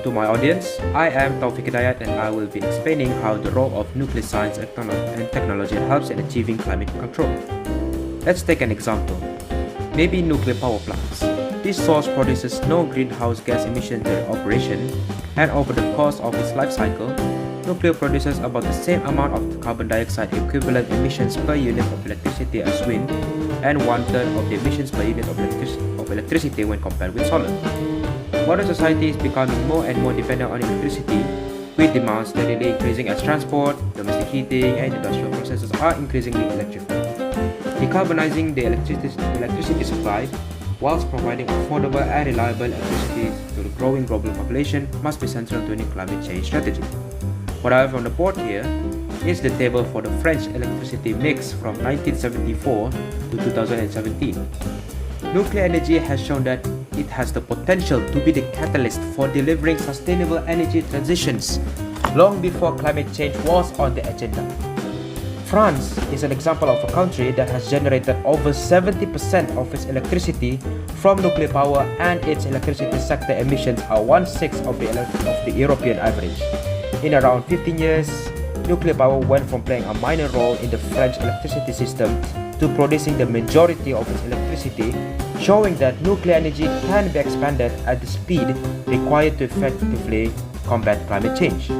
To my audience, I am Taufik Hidayat and I will be explaining how the role of nuclear science and technology helps in achieving climate control. Let's take an example. Maybe nuclear power plants. This source produces no greenhouse gas emission during operation, and over the course of its life cycle, nuclear produces about the same amount of carbon dioxide equivalent emissions per unit of electricity as wind, and one-third of the emissions per unit of electricity when compared with solar. Modern society is becoming more and more dependent on electricity, with demand steadily increasing as transport, domestic heating, and industrial processes are increasingly electrified. Decarbonizing the electricity supply, whilst providing affordable and reliable electricity to the growing global population, must be central to any climate change strategy. What I have on the board here is the table for the French electricity mix from 1974 to 2017. Nuclear energy has shown that it has the potential to be the catalyst for delivering sustainable energy transitions long before climate change was on the agenda. France is an example of a country that has generated over 70% of its electricity from nuclear power, and its electricity sector emissions are 1/6 of the European average. In around 15 years, nuclear power went from playing a minor role in the French electricity system to producing the majority of its electricity, showing that nuclear energy can be expanded at the speed required to effectively combat climate change.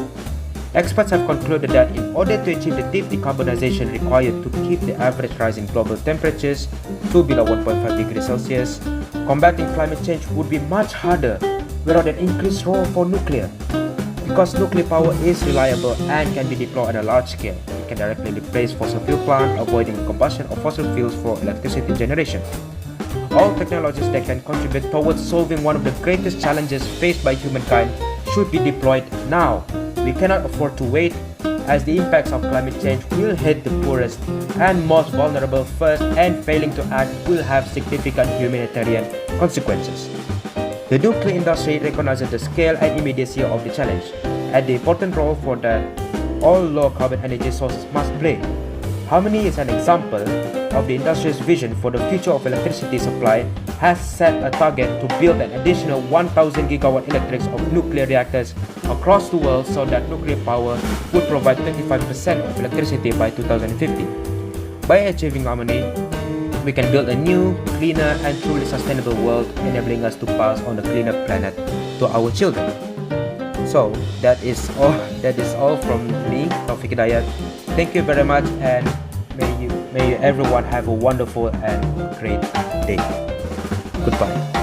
Experts have concluded that in order to achieve the deep decarbonization required to keep the average rise in global temperatures to below 1.5 degrees Celsius, combating climate change would be much harder without an increased role for nuclear. Because nuclear power is reliable and can be deployed on a large scale, it can directly replace fossil fuel plants, avoiding the combustion of fossil fuels for electricity generation. All technologies that can contribute towards solving one of the greatest challenges faced by humankind should be deployed now. We cannot afford to wait, as the impacts of climate change will hit the poorest and most vulnerable first, and failing to act will have significant humanitarian consequences. The nuclear industry recognizes the scale and immediacy of the challenge, and the important role for that all low-carbon energy sources must play. Harmony is an example of the industry's vision for the future of electricity supply, has set a target to build an additional 1,000 gigawatt electrics of nuclear reactors across the world, so that nuclear power would provide 25% of electricity by 2050. By achieving harmony, we can build a new, cleaner, and truly sustainable world, enabling us to pass on a cleaner planet to our children. So that is all from me, Taufik Hidayat. Thank you very much, and may everyone have a wonderful and great day. Goodbye.